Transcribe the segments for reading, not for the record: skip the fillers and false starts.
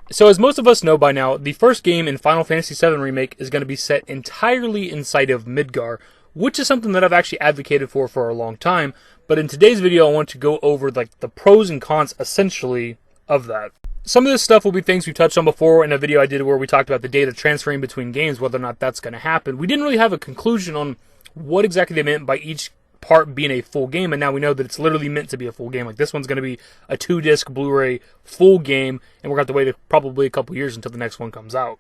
So as most of us know by now, the first game in Final Fantasy VII Remake is going to be set entirely inside of Midgar, which is something that I've actually advocated for a long time. But in today's video, I want to go over the pros and cons, essentially, of that. Some of this stuff will be things we've touched on before in a video I did where we talked about the data transferring between games, whether or not that's going to happen. We didn't really have a conclusion on what exactly they meant by each part being a full game, and now we know that it's literally meant to be a full game. Like, this one's going to be a 2-disc Blu-ray full game, and we're going to have to wait probably a couple years until the next one comes out.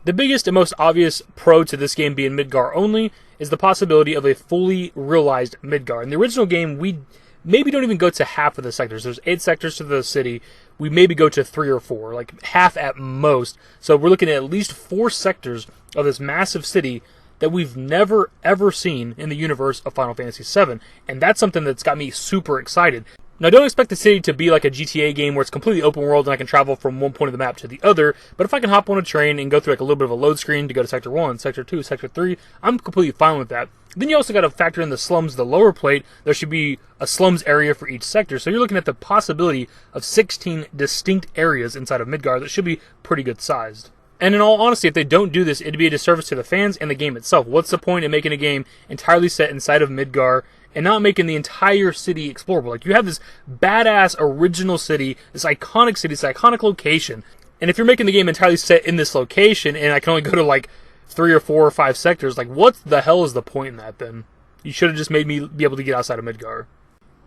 The biggest and most obvious pro to this game being Midgar only is the possibility of a fully realized Midgar. In the original game, we maybe don't even go to half of the sectors. There's 8 sectors to the city. We maybe go to 3 or 4, like half at most. So we're looking at least 4 sectors of this massive city that we've never, ever seen in the universe of Final Fantasy VII. And that's something that's got me super excited. Now, don't expect the city to be like a GTA game where it's completely open world and I can travel from one point of the map to the other, but if I can hop on a train and go through like a little bit of a load screen to go to Sector 1, Sector 2, Sector 3, I'm completely fine with that. Then you also got to factor in the slums, the lower plate. There should be a slums area for each sector, so you're looking at the possibility of 16 distinct areas inside of Midgar that should be pretty good sized. And in all honesty, if they don't do this, it'd be a disservice to the fans and the game itself. What's the point in making a game entirely set inside of Midgar and not making the entire city explorable? Like, you have this badass original city, this iconic location. And if you're making the game entirely set in this location and I can only go to like 3 or 4 or 5 sectors, like, what the hell is the point in that then? You should have just made me be able to get outside of Midgar.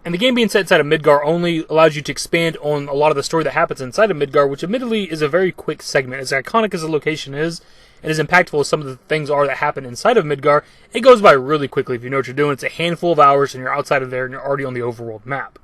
And the game being set inside of Midgar only allows you to expand on a lot of the story that happens inside of Midgar, which admittedly is a very quick segment. As iconic as the location is, and as impactful as some of the things are that happen inside of Midgar, it goes by really quickly if you know what you're doing. It's a handful of hours and you're outside of there and you're already on the overworld map.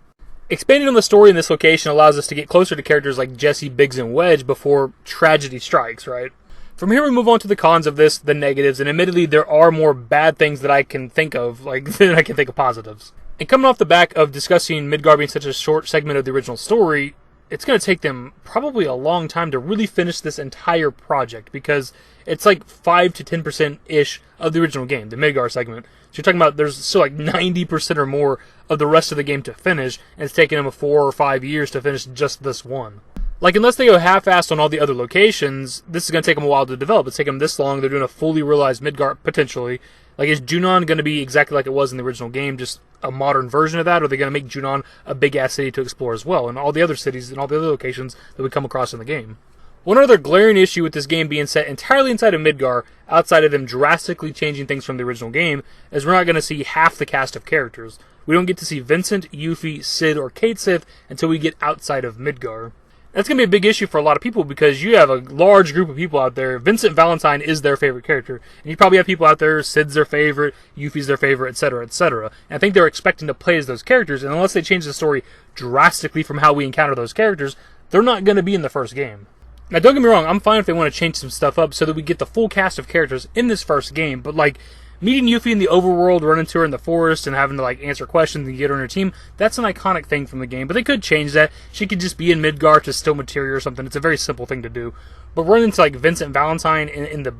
Expanding on the story in this location allows us to get closer to characters like Jesse, Biggs, and Wedge before tragedy strikes, right? From here we move on to the cons of this, the negatives, and admittedly there are more bad things that I can think of, than I can think of positives. And coming off the back of discussing Midgar being such a short segment of the original story, it's going to take them probably a long time to really finish this entire project, because it's like 5 to 10%-ish of the original game, the Midgar segment. So you're talking about there's still like 90% or more of the rest of the game to finish, and it's taking them 4 or 5 years to finish just this one. Like, unless they go half-assed on all the other locations, this is going to take them a while to develop. It's taking them this long. They're doing a fully realized Midgar, potentially. Like, is Junon going to be exactly like it was in the original game, just a modern version of that? Or are they going to make Junon a big-ass city to explore as well, and all the other cities and all the other locations that we come across in the game? One other glaring issue with this game being set entirely inside of Midgar, outside of them drastically changing things from the original game, is we're not going to see half the cast of characters. We don't get to see Vincent, Yuffie, Cid, or Cait Sith until we get outside of Midgar. That's going to be a big issue for a lot of people because you have a large group of people out there. Vincent Valentine is their favorite character. And you probably have people out there, Cid's their favorite, Yuffie's their favorite, etc., etc. And I think they're expecting to play as those characters, and unless they change the story drastically from how we encounter those characters, they're not going to be in the first game. Now, don't get me wrong, I'm fine if they want to change some stuff up so that we get the full cast of characters in this first game, but like, meeting Yuffie in the overworld, running to her in the forest, and having to like answer questions and get her on her team, that's an iconic thing from the game. But they could change that. She could just be in Midgar to steal materia or something. It's a very simple thing to do. But running to like Vincent Valentine in the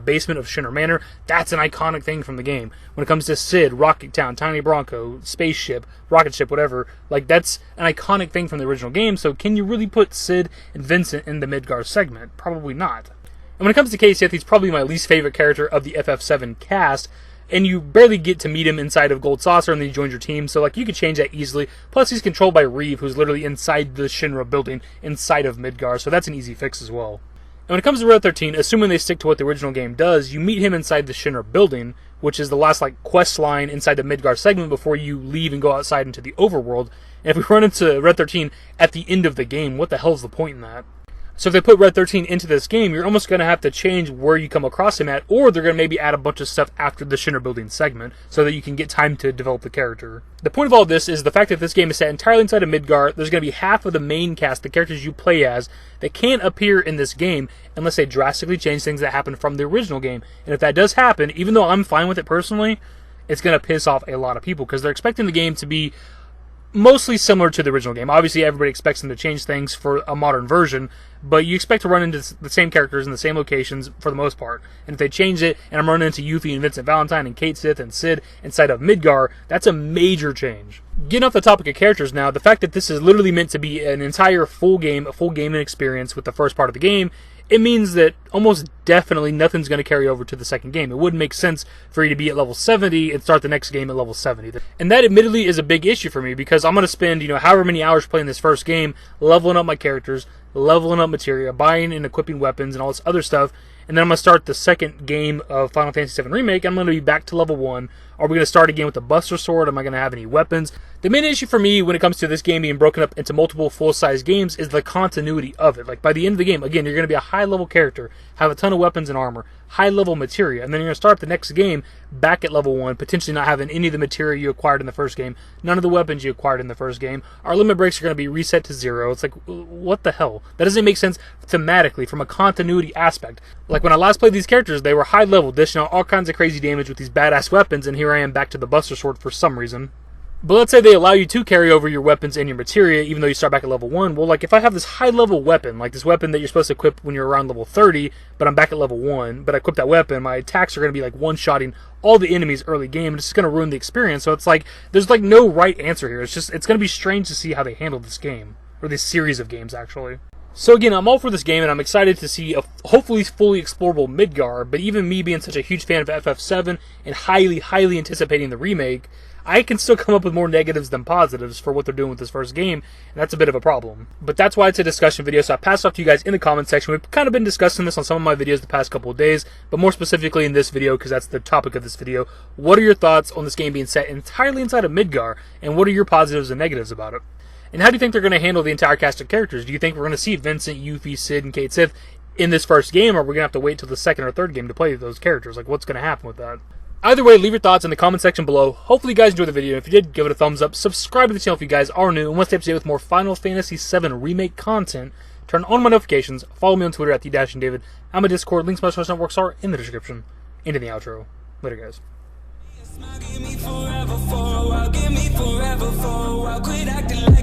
basement of Shinra Manor, that's an iconic thing from the game. When it comes to Cid, Rocket Town, Tiny Bronco, Spaceship, Rocket Ship, whatever, like, that's an iconic thing from the original game. So can you really put Cid and Vincent in the Midgar segment? Probably not. And when it comes to Cait Sith, he's probably my least favorite character of the FF7 cast, and you barely get to meet him inside of Gold Saucer, and then he joins your team, so like, you could change that easily. Plus, he's controlled by Reeve, who's literally inside the Shinra building, inside of Midgar, so that's an easy fix as well. And when it comes to Red 13, assuming they stick to what the original game does, you meet him inside the Shinra building, which is the last like quest line inside the Midgar segment before you leave and go outside into the overworld. And if we run into Red 13 at the end of the game, what the hell is the point in that? So if they put Red 13 into this game, you're almost going to have to change where you come across him at, or they're going to maybe add a bunch of stuff after the Shinra building segment, so that you can get time to develop the character. The point of all this is the fact that this game is set entirely inside of Midgar. There's going to be half of the main cast, the characters you play as, that can't appear in this game unless they drastically change things that happened from the original game. And if that does happen, even though I'm fine with it personally, it's going to piss off a lot of people, because they're expecting the game to be mostly similar to the original game. Obviously, everybody expects them to change things for a modern version, but you expect to run into the same characters in the same locations for the most part. And if they change it, and I'm running into Yuffie and Vincent Valentine and Kate Sith and Cid inside of Midgar, that's a major change. Getting off the topic of characters now, the fact that this is literally meant to be an entire full game, a full gaming experience with the first part of the game, it means that almost definitely nothing's going to carry over to the second game. It wouldn't make sense for you to be at level 70 and start the next game at level 70. And that admittedly is a big issue for me, because I'm going to spend, however many hours playing this first game, leveling up my characters, leveling up materia, buying and equipping weapons and all this other stuff, and then I'm going to start the second game of Final Fantasy VII Remake. I'm going to be back to level 1. Are we going to start again with the Buster Sword? Am I going to have any weapons? The main issue for me when it comes to this game being broken up into multiple full-size games is the continuity of it. Like, by the end of the game, again, you're going to be a high-level character, have a ton of weapons and armor, high-level materia, and then you're going to start the next game back at level 1, potentially not having any of the materia you acquired in the first game, none of the weapons you acquired in the first game. Our limit breaks are going to be reset to 0. It's like, what the hell? That doesn't make sense thematically from a continuity aspect. Like, when I last played these characters, they were high-level, dishing out all kinds of crazy damage with these badass weapons, and here I am back to the Buster Sword for some reason. But let's say they allow you to carry over your weapons and your materia, even though you start back at level 1. Well, like, if I have this high-level weapon, like this weapon that you're supposed to equip when you're around level 30, but I'm back at level 1, but I equip that weapon, my attacks are going to be, like, one-shotting all the enemies early game, and it's just going to ruin the experience. So it's like, there's, like, no right answer here. It's going to be strange to see how they handle this game, or this series of games, actually. So again, I'm all for this game, and I'm excited to see a hopefully fully explorable Midgar, but even me being such a huge fan of FF7 and highly, highly anticipating the remake, I can still come up with more negatives than positives for what they're doing with this first game, and that's a bit of a problem. But that's why it's a discussion video, so I passed off to you guys in the comment section. We've kind of been discussing this on some of my videos the past couple of days, but more specifically in this video, because that's the topic of this video. What are your thoughts on this game being set entirely inside of Midgar, and what are your positives and negatives about it? And how do you think they're going to handle the entire cast of characters? Do you think we're going to see Vincent, Yuffie, Cid, and Kate Sith in this first game, or are we going to have to wait till the second or third game to play those characters? Like, what's going to happen with that? Either way, leave your thoughts in the comment section below. Hopefully you guys enjoyed the video. If you did, give it a thumbs up. Subscribe to the channel if you guys are new and want to stay up to date with more Final Fantasy VII Remake content. Turn on my notifications. Follow me on Twitter at @the-David. I'm a Discord. Links to my social networks are in the description and in the outro. Later, guys. Give me forever for a while, give me forever for a while, quit acting like